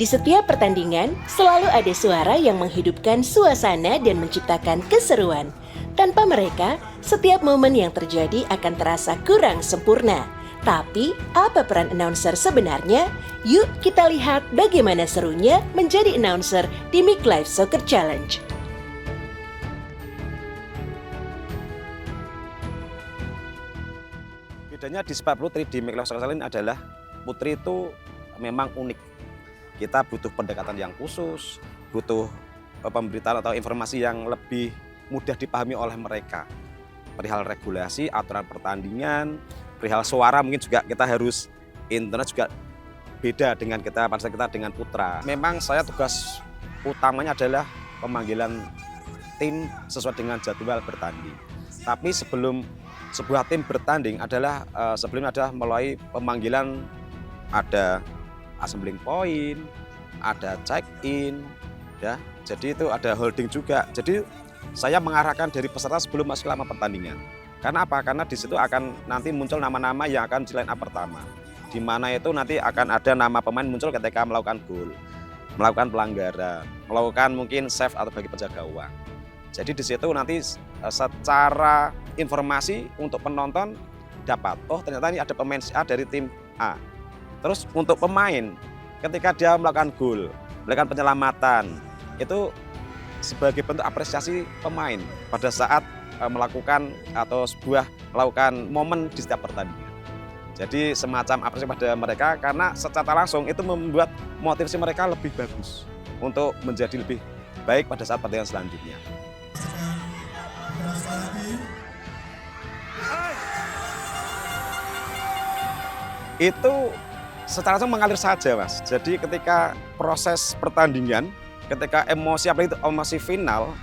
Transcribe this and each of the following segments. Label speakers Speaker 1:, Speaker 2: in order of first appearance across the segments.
Speaker 1: Di setiap pertandingan, selalu ada suara yang menghidupkan suasana dan menciptakan keseruan. Tanpa mereka, setiap momen yang terjadi akan terasa kurang sempurna. Tapi, apa peran announcer sebenarnya? Yuk kita lihat bagaimana serunya menjadi announcer di Mic Live Soccer Challenge.
Speaker 2: Bedanya di sepak putri di Mic Live Soccer Challenge adalah putri itu memang unik. Kita butuh pendekatan yang khusus, butuh pemberitaan atau informasi yang lebih mudah dipahami oleh mereka. Perihal regulasi, aturan pertandingan, perihal suara mungkin juga kita harus internet juga beda dengan kita pada saat kita dengan putra. Memang saya tugas utamanya adalah pemanggilan tim sesuai dengan jadwal bertanding. Tapi sebelum sebuah tim bertanding adalah sebelumnya adalah melalui pemanggilan ada assembling point, ada check-in, ya. Jadi itu ada holding juga. Jadi saya mengarahkan dari peserta sebelum masuk lama pertandingan. Karena apa? Karena di situ akan nanti muncul nama-nama yang akan di line up pertama. Di mana itu nanti akan ada nama pemain muncul ketika melakukan gol, melakukan pelanggaran, melakukan mungkin save atau bagi penjaga gawang. Jadi di situ nanti secara informasi untuk penonton dapat, oh ternyata ini ada pemain A dari tim A. Terus untuk pemain, ketika dia melakukan gol, melakukan penyelamatan, itu sebagai bentuk apresiasi pemain pada saat melakukan atau melakukan momen di setiap pertandingan. Jadi semacam apresiasi pada mereka karena secara langsung itu membuat motivasi mereka lebih bagus untuk menjadi lebih baik pada saat pertandingan selanjutnya. Itu secara langsung mengalir saja, Mas. Jadi ketika proses pertandingan, ketika emosi apalagi itu emosi final,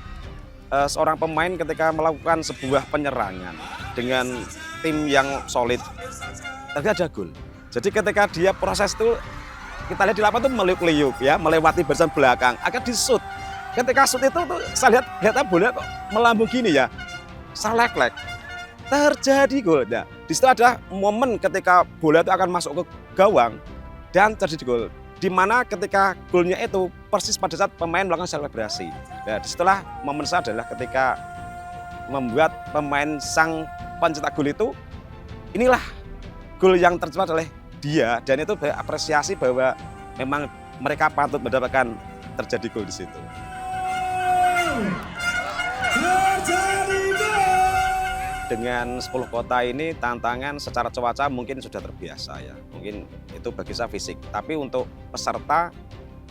Speaker 2: seorang pemain ketika melakukan sebuah penyerangan dengan tim yang solid, ternyata ada gol. Jadi ketika dia proses itu kita lihat di lapangan itu meliuk-liuk ya, melewati barisan belakang, akan di-shoot. Ketika shoot itu tuh saya lihat bola kok melambung gini ya, selek-lek. Terjadi gol. Nah, di situ ada momen ketika bola itu akan masuk ke gawang dan terjadi gol. Di mana ketika golnya itu persis pada saat pemain melakukan selebrasi. Nah, disitulah momen saya adalah ketika membuat pemain sang pencetak gol itu, inilah gol yang tercepat oleh dia dan itu apresiasi bahwa memang mereka patut mendapatkan terjadi gol di situ. Dengan 10 kota ini tantangan secara cuaca mungkin sudah terbiasa ya. Mungkin itu bagi saya fisik. Tapi untuk peserta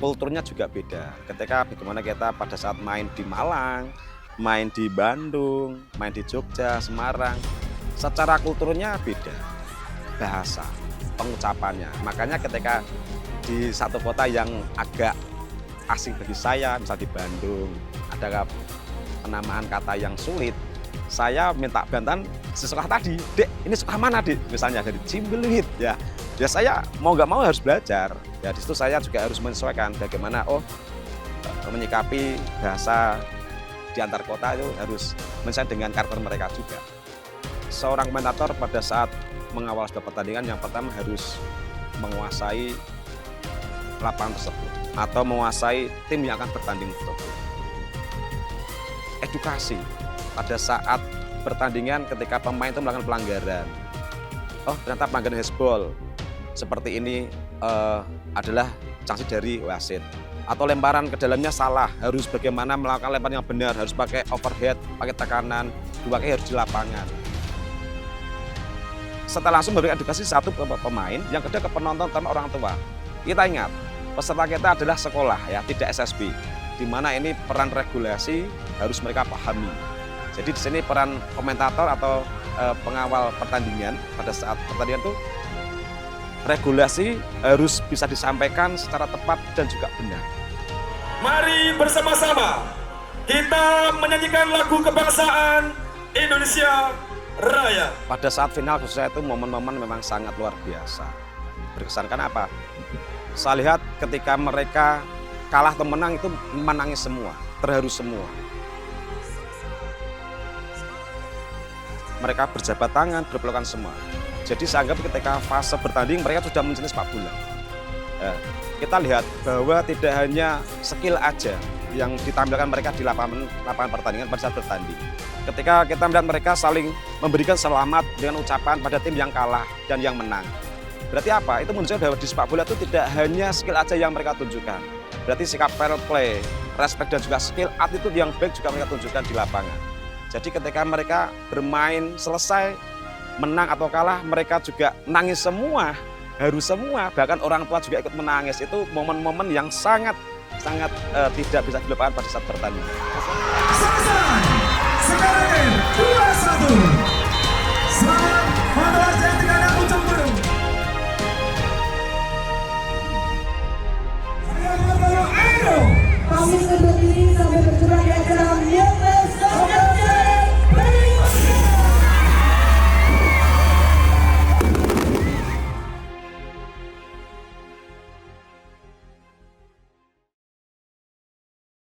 Speaker 2: kulturnya juga beda. Ketika bagaimana kita pada saat main di Malang, main di Bandung, main di Jogja, Semarang, secara kulturnya beda. Bahasa, pengucapannya. Makanya ketika di satu kota yang agak asing bagi saya, misal di Bandung, ada penamaan kata yang sulit, saya minta bantuan sesekolah tadi, Dek, ini sekolah mana, Dek? Misalnya dari Cimbeluit, ya. Ya saya mau nggak mau harus belajar. Ya di situ saya juga harus menyesuaikan bagaimana menyikapi bahasa di antar kota itu harus menyesuaikan dengan karakter mereka juga. Seorang komentator pada saat mengawal sebuah pertandingan yang pertama harus menguasai lapangan tersebut atau menguasai tim yang akan bertanding tersebut. Edukasi pada saat pertandingan ketika pemain itu melakukan pelanggaran. Oh ternyata pelanggaran handball seperti ini adalah sanksi dari wasit. Atau lemparan ke dalamnya salah, harus bagaimana melakukan lemparan yang benar, harus pakai overhead, pakai tekanan, dua kali harus di lapangan. Setelah langsung memberikan edukasi satu ke pemain, yang kedua ke penonton sama orang tua. Kita ingat, peserta kita adalah sekolah ya, tidak SSB. Di mana ini peran regulasi harus mereka pahami. Jadi di sini peran komentator atau pengawal pertandingan pada saat pertandingan itu regulasi harus bisa disampaikan secara tepat dan juga benar.
Speaker 3: Mari bersama-sama kita menyanyikan lagu kebangsaan Indonesia Raya.
Speaker 2: Pada saat final khususnya itu momen-momen memang sangat luar biasa. Berkesan karena apa? Saya lihat ketika mereka kalah atau menang itu menangis semua, terharu semua. Mereka berjabat tangan, berpelukan semua. Jadi saya anggap ketika fase bertanding mereka sudah mencintai sepak bola. kita lihat bahwa tidak hanya skill aja yang ditampilkan mereka di lapangan pertandingan pada saat bertanding. Ketika kita melihat mereka saling memberikan selamat dengan ucapan pada tim yang kalah dan yang menang. Berarti apa? Itu menunjukkan bahwa di sepak bola itu tidak hanya skill aja yang mereka tunjukkan. Berarti sikap fair play, respect dan juga skill attitude yang baik juga mereka tunjukkan di lapangan. Jadi ketika mereka bermain selesai, menang atau kalah, mereka juga nangis semua, haru semua, bahkan orang tua juga ikut menangis. Itu momen-momen yang sangat tidak bisa dilupakan pada saat bertanding.
Speaker 4: Selesai. Sekarang 2-1.